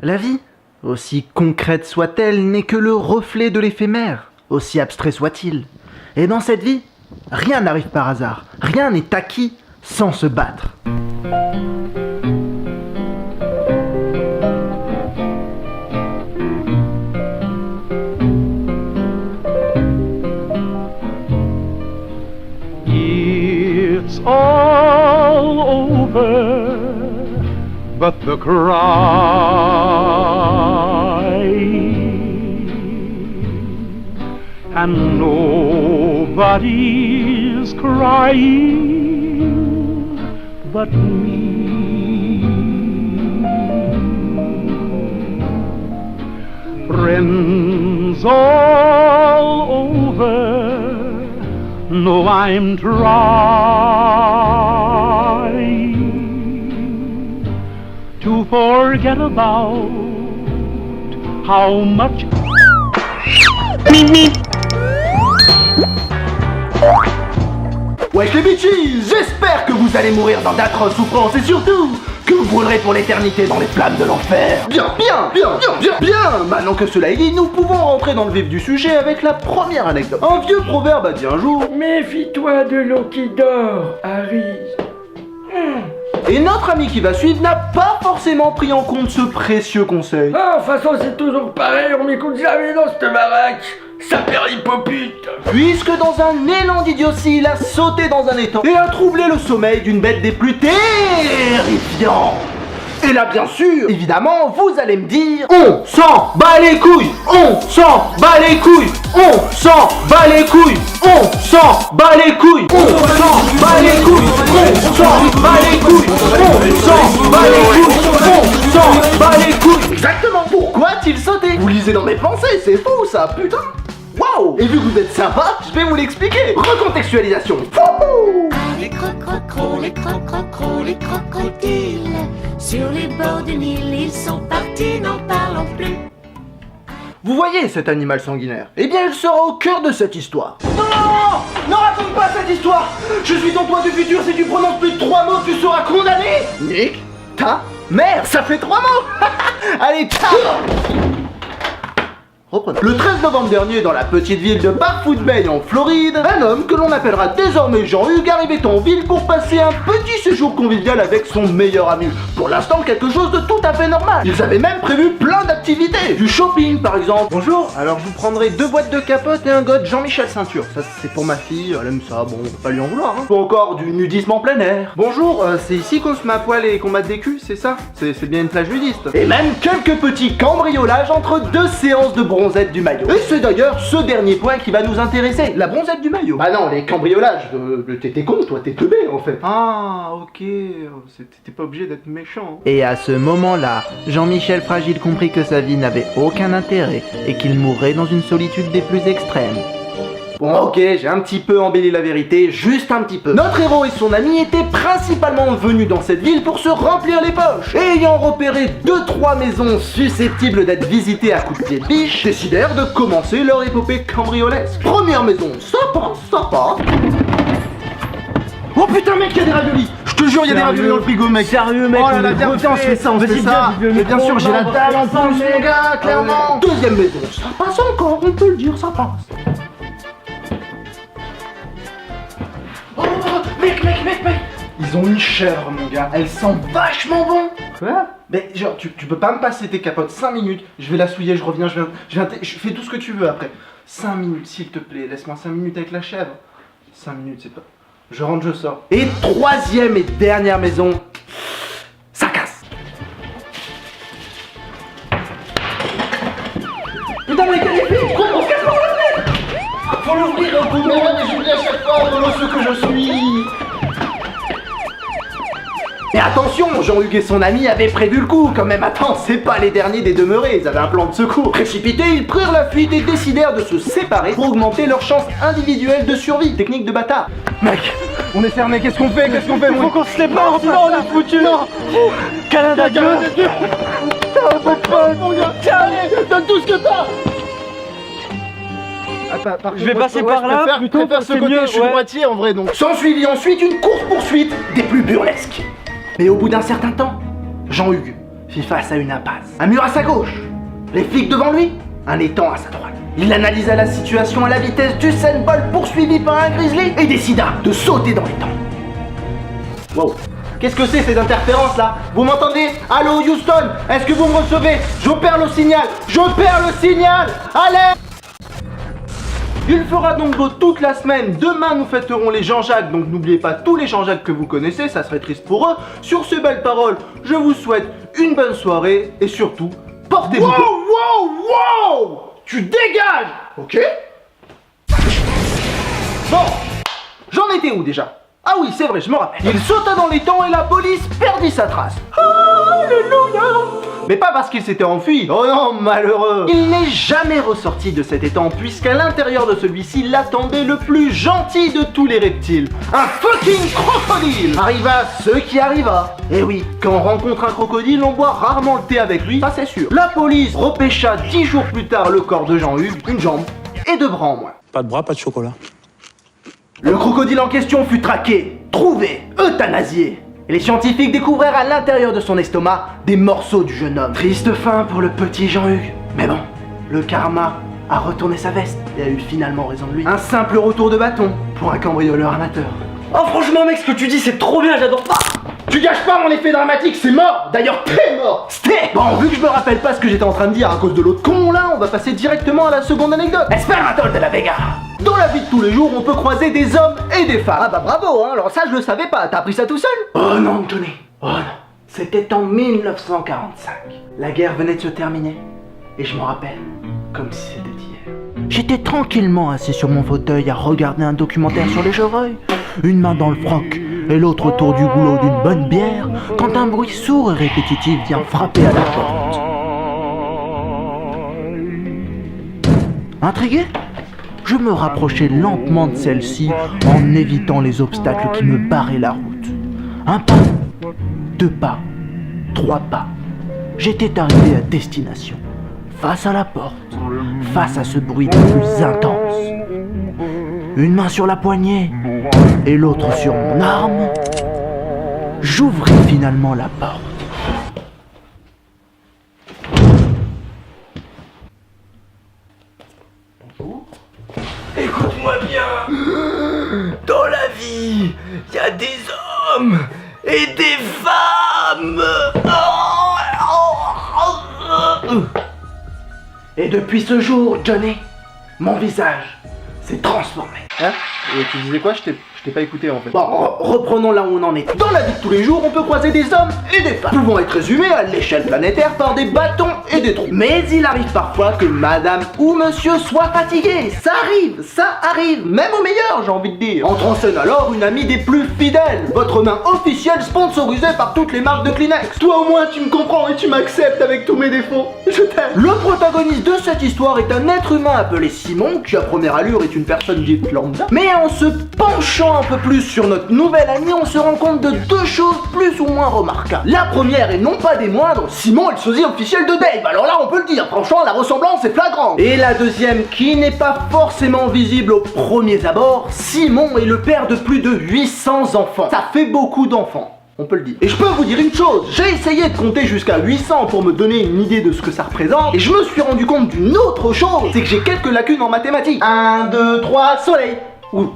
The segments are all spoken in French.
La vie, aussi concrète soit-elle, n'est que le reflet de l'éphémère, aussi abstrait soit-il. Et dans cette vie, rien n'arrive par hasard, rien n'est acquis sans se battre. It's all over, but the cry, and nobody's crying but me. Friends all over know I'm trying to forget about how much Wesh les bitches, j'espère que vous allez mourir dans d'atroces souffrances et surtout que vous brûlerez pour l'éternité dans les flammes de l'enfer. Bien. Maintenant que cela est dit, nous pouvons rentrer dans le vif du sujet avec la première anecdote. Un vieux proverbe a dit un jour: méfie-toi de l'eau qui dort, Harry. Et notre ami qui va suivre n'a pas forcément pris en compte ce précieux conseil. Ah, de toute façon, c'est toujours pareil, on m'écoute jamais dans cette baraque. Ça perd l'hippopute. Puisque dans un élan d'idiotie, il a sauté dans un étang et a troublé le sommeil d'une bête des plus terrifiantes. Et là, bien sûr, évidemment, vous allez me dire: on s'en bat les couilles, on s'en bat les couilles, on s'en bat les couilles, on s'en bat les couilles, on s'en bat les couilles, on s'en bat les couilles, on s'en bat les couilles, on s'en bat les couilles. Exactement. Pourquoi a-t-il sauté? Vous lisez dans mes pensées, c'est fou ça, putain. Waouh! Et vu que vous êtes sympa, je vais vous l'expliquer. Recontextualisation. Wouhou! Les crococros, les crococros, les crocodiles. Sur les bords du Nil, ils sont partis, n'en parlons plus. Vous voyez cet animal sanguinaire? Eh bien, il sera au cœur de cette histoire. Non! Ne raconte pas cette histoire! Je suis ton toi du futur, si tu prononces plus de 3 mots, tu seras condamné! Nick, ta mère, ça fait 3 mots! Allez, ciao! Reprenons. Le 13 novembre dernier, dans la petite ville de Barefoot Bay en Floride, un homme que l'on appellera désormais Jean-Hugues arrivait en ville pour passer un petit séjour convivial avec son meilleur ami. Pour l'instant, quelque chose de tout à fait normal. Ils avaient même prévu plein d'activités. Du shopping, par exemple. Bonjour, alors je vous prendrai 2 boîtes de capotes et un god Jean-Michel ceinture. Ça, c'est pour ma fille, elle aime ça, bon, on va pas lui en vouloir, hein. Ou encore du nudisme en plein air. Bonjour, c'est ici qu'on se met à poil et qu'on mate des culs, c'est ça? C'est bien une plage nudiste. Et même quelques petits cambriolages entre 2 séances de bronzette du maillot. Et c'est d'ailleurs ce dernier point qui va nous intéresser, la bronzette du maillot. Bah non, les cambriolages, t'es con, toi, t'es teubé en fait. Ah, ok, t'es pas obligé d'être méchant. Et à ce moment-là, Jean-Michel Fragile comprit que sa vie n'avait aucun intérêt et qu'il mourrait dans une solitude des plus extrêmes. Bon, ok, j'ai un petit peu embelli la vérité, juste un petit peu. Notre héros et son ami étaient principalement venus dans cette ville pour se remplir les poches. Et ayant repéré 2-3 maisons susceptibles d'être visitées à coups de pied de biche, décidèrent de commencer leur épopée cambriolesque. Première maison, sympa. Oh putain mec, y'a des raviolis! Je te jure, y'a des raviolis dans le frigo mec! Sérieux mec, Oh là là, viens, on fait ça! Et bien sûr, j'ai la dalle en plus mon gars, clairement! Deuxième maison, ça passe encore, on peut le dire, ça passe. Oh, mec! Ils ont une chèvre, mon gars. Elle sent vachement bon. Quoi? Mais genre, tu peux pas me passer tes capotes 5 minutes. Je vais la souiller, je reviens, je fais tout ce que tu veux après. 5 minutes, s'il te plaît. Laisse-moi 5 minutes avec la chèvre. 5 minutes, c'est pas... Je rentre, je sors. Et troisième et dernière maison. Ça casse. Putain, mais quel effet? Faut l'ouvrir un peu. Mais j'oublie à chaque fois, ce que je suis. Mais attention, Jean-Hugues et son ami avaient prévu le coup quand même. Attends, c'est pas les derniers des demeurés, ils avaient un plan de secours. Précipités, ils prirent la fuite et décidèrent de se séparer pour augmenter leurs chances individuelles de survie. Technique de bâtard. Mec, on est fermé, qu'est-ce qu'on fait? Faut qu'on se sépare, sinon on est foutu. Non. Canada Dieu. Mon gars, tiens, allez, donne tout ce que t'as. Je vais passer par là, plutôt faire ce côté, je suis droitier en vrai donc. S'ensuivit ensuite une course-poursuite des plus burlesques. Mais au bout d'un certain temps, Jean-Hugues fit face à une impasse. Un mur à sa gauche, les flics devant lui, un étang à sa droite. Il analysa la situation à la vitesse d'Usain Bolt poursuivi par un grizzly et décida de sauter dans l'étang. Wow. Qu'est-ce que c'est cette interférence là? Vous m'entendez? Allô Houston? Est-ce que vous me recevez? Je perds le signal! Je perds le signal! Allez! Il fera donc beau toute la semaine. Demain nous fêterons les Jean-Jacques, donc n'oubliez pas tous les Jean-Jacques que vous connaissez, ça serait triste pour eux. Sur ces belles paroles, je vous souhaite une bonne soirée et surtout, portez-vous bien. Wow! Tu dégages! Ok? Bon, j'en étais où déjà? Ah oui, c'est vrai, je me rappelle. Il sauta dans l'étang et la police perdit sa trace. Alléluia! Mais pas parce qu'il s'était enfui. Oh non, malheureux! Il n'est jamais ressorti de cet étang puisqu'à l'intérieur de celui-ci l'attendait le plus gentil de tous les reptiles. Un fucking crocodile! Arriva ce qui arriva. Et oui, quand on rencontre un crocodile, on boit rarement le thé avec lui, ça c'est sûr. La police repêcha 10 jours plus tard le corps de Jean-Hugues, une jambe et 2 bras en moins. Pas de bras, pas de chocolat. Le crocodile en question fut traqué, trouvé, euthanasié. Et les scientifiques découvrèrent à l'intérieur de son estomac des morceaux du jeune homme. Triste fin pour le petit Jean-Hugues. Mais bon, le karma a retourné sa veste et a eu finalement raison de lui. Un simple retour de bâton pour un cambrioleur amateur. Oh franchement mec, ce que tu dis c'est trop bien, j'adore pas. Tu gâches pas mon effet dramatique, c'est mort. D'ailleurs très mort. C'était. Bon, vu que je me rappelle pas ce que j'étais en train de dire à cause de l'autre con là, on va passer directement à la seconde anecdote. Espermatol de la Vega. Dans la vie de tous les jours, on peut croiser des hommes et des femmes. Ah bah bravo, hein, alors ça je le savais pas, t'as appris ça tout seul? Oh non, Johnny, oh non. C'était en 1945. La guerre venait de se terminer. Et je m'en rappelle, comme si c'était hier. J'étais tranquillement assis sur mon fauteuil à regarder un documentaire sur les chevreuils, une main dans le froc et l'autre autour du goulot d'une bonne bière, quand un bruit sourd et répétitif vient frapper à la porte. Intrigué? Je me rapprochais lentement de celle-ci en évitant les obstacles qui me barraient la route. Un pas, 2 pas, 3 pas. J'étais arrivé à destination, face à la porte, face à ce bruit de plus intense. Une main sur la poignée et l'autre sur mon arme. J'ouvris finalement la porte. Écoute-moi bien. Dans la vie, il y a des hommes et des femmes. Et depuis ce jour, Johnny, mon visage s'est transformé. Hein? Et tu disais quoi? Je t'ai pas écouté en fait. Bon, reprenons là où on en est. Dans la vie de tous les jours, on peut croiser des hommes et des femmes, pouvant être résumés à l'échelle planétaire par des bâtons et des trous. Mais il arrive parfois que madame ou monsieur soit fatigué. Ça arrive, même au meilleur, j'ai envie de dire. Entre en scène alors une amie des plus fidèles, votre main officielle sponsorisée par toutes les marques de Kleenex. Toi au moins tu me comprends et tu m'acceptes avec tous mes défauts. Je t'aime. Le protagoniste de cette histoire est un être humain appelé Simon, qui à première allure est une personne dite lambda. Mais en se penchant un peu plus sur notre nouvelle amie, on se rend compte de 2 choses plus ou moins remarquables. La première, et non pas des moindres, Simon est le sosie officiel de Dave. Alors là, on peut le dire, franchement, la ressemblance est flagrante. Et la deuxième, qui n'est pas forcément visible aux premiers abords, Simon est le père de plus de 800 enfants. Ça fait beaucoup d'enfants. On peut le dire. Et je peux vous dire une chose, j'ai essayé de compter jusqu'à 800 pour me donner une idée de ce que ça représente, et je me suis rendu compte d'une autre chose, c'est que j'ai quelques lacunes en mathématiques. 1, 2, 3, soleil. Ouh.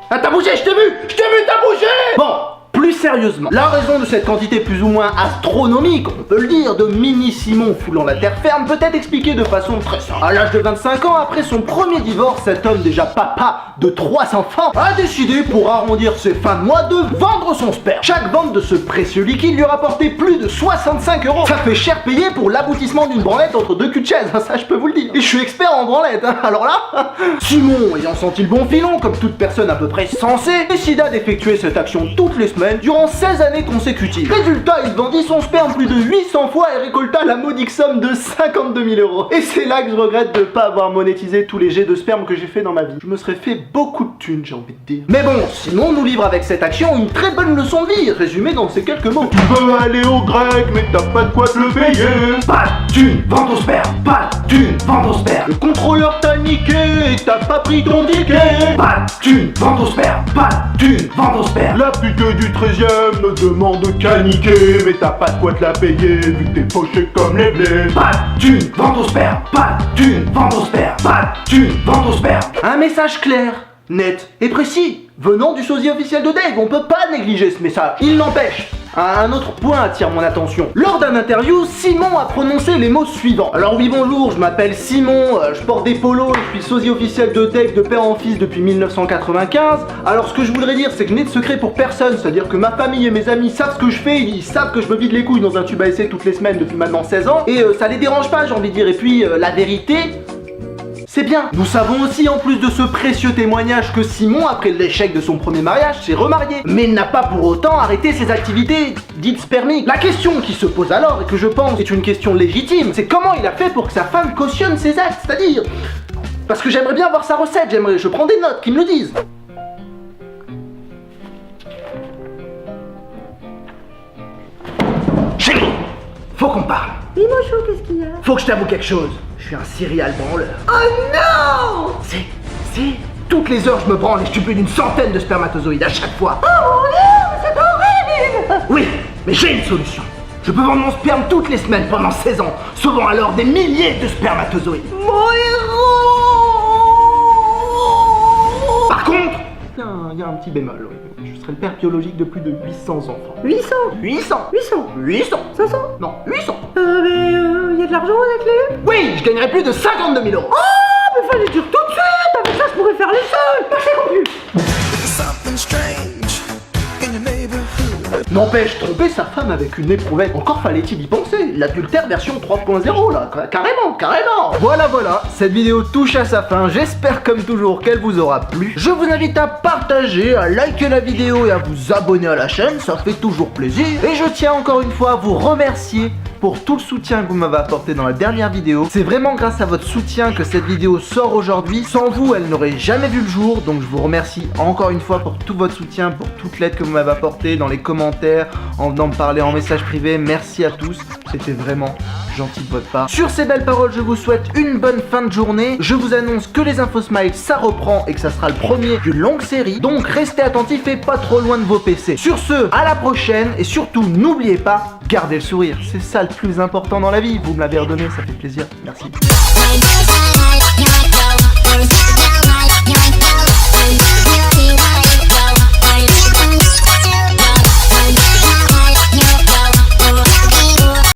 Ah, t'as bougé, je t'ai vu, t'as bougé. Bon, plus sérieusement, la raison de cette quantité plus ou moins astronomique, on peut le dire, de mini Simon foulant la terre ferme peut être expliquée de façon très simple. À l'âge de 25 ans, après son premier divorce, cet homme déjà papa de 3 enfants a décidé, pour arrondir ses fins de mois, de vendre son sperme. Chaque vente de ce précieux liquide lui rapportait plus de 65 €. Ça fait cher payer pour l'aboutissement d'une branlette entre 2 culs de chaise, ça je peux vous le dire. Et je suis expert en branlette, hein. Alors là, Simon, ayant senti le bon filon, comme toute personne à peu près sensée, décida d'effectuer cette action toutes les semaines durant 16 années consécutives. Résultat, il vendit son sperme plus de 800 fois et récolta la modique somme de 52 000 €. Et c'est là que je regrette de pas avoir monétisé tous les jets de sperme que j'ai fait dans ma vie. Je me serais fait beaucoup de thunes, j'ai envie de dire. Mais bon, Simon nous livre avec cette action une très bonne leçon de vie, résumée dans ces quelques mots. Tu veux aller au grec, mais t'as pas de quoi te le payer. Pas de thunes, vente au sperme. Pas de thunes, vente au sperme. Le contrôleur t'a niqué et t'as pas pris ton ticket. Pas de thunes, vente au sperme. Pas de thunes, vente au sperme. La pute du train 13ème ne demande qu'à niquer, mais t'as pas de quoi te la payer, vu que t'es poché comme les blés. Pas de thune, vente au sperme, pas de thune, vente au sperme, pas de thune, vente au sperme. Un message clair, net et précis, venant du sosie officiel de Dave, on peut pas négliger ce message. Il n'empêche, un autre point attire mon attention. Lors d'un interview, Simon a prononcé les mots suivants. Alors oui bonjour, je m'appelle Simon, je porte des polos, je suis sosie officiel de Dave de père en fils depuis 1995. Alors ce que je voudrais dire, c'est que je n'ai de secret pour personne, c'est-à-dire que ma famille et mes amis savent ce que je fais, ils savent que je me vide les couilles dans un tube à essai toutes les semaines depuis maintenant 16 ans, et ça les dérange pas, j'ai envie de dire. Et puis la vérité, c'est bien. Nous savons aussi en plus de ce précieux témoignage que Simon, après l'échec de son premier mariage, s'est remarié. Mais il n'a pas pour autant arrêté ses activités dites spermiques. La question qui se pose alors, et que je pense est une question légitime, c'est comment il a fait pour que sa femme cautionne ses actes, c'est-à-dire... Parce que j'aimerais bien voir sa recette, je prends des notes, qu'ils me le disent. Chérie, faut qu'on parle. Oui, mon chou, qu'est-ce qu'il y a? Faut que je t'avoue quelque chose. Je suis un serial branleur. Oh non! C'est... Toutes les heures, je me branle et je tue plus d'une centaine de spermatozoïdes à chaque fois. Oh mon Dieu, c'est horrible! Oui, mais j'ai une solution. Je peux vendre mon sperme toutes les semaines pendant 16 ans, sauvant alors des milliers de spermatozoïdes. Mon héros! Par contre, il y a un petit bémol, oui. Je serai le père biologique de plus de 800 enfants. 800! 800 800! 800 500! Non, 800 Mais y a de l'argent à la clé? Oui, je gagnerai plus de 52 000 euros. Oh, mais fallait dire tout de suite! Avec ça, je pourrais faire les seuls! Merci conclu! Something strange in your neighborhood. N'empêche, tromper sa femme avec une éprouvette, encore fallait-il y penser. L'adultère version 3.0 là, carrément. Voilà, cette vidéo touche à sa fin. J'espère comme toujours qu'elle vous aura plu. Je vous invite à partager, à liker la vidéo et à vous abonner à la chaîne, ça fait toujours plaisir. Et je tiens encore une fois à vous remercier pour tout le soutien que vous m'avez apporté dans la dernière vidéo. C'est vraiment grâce à votre soutien que cette vidéo sort aujourd'hui. Sans vous, elle n'aurait jamais vu le jour. Donc je vous remercie encore une fois pour tout votre soutien, pour toute l'aide que vous m'avez apportée dans les commentaires, en venant me parler en message privé. Merci à tous, c'était vraiment gentil de votre part. Sur ces belles paroles, je vous souhaite une bonne fin de journée. Je vous annonce que les infos Smile, ça reprend et que ça sera le premier d'une longue série. Donc restez attentifs et pas trop loin de vos PC. Sur ce, à la prochaine et surtout, n'oubliez pas, gardez le sourire. C'est ça le plus important dans la vie. Vous me l'avez redonné, ça fait plaisir. Merci.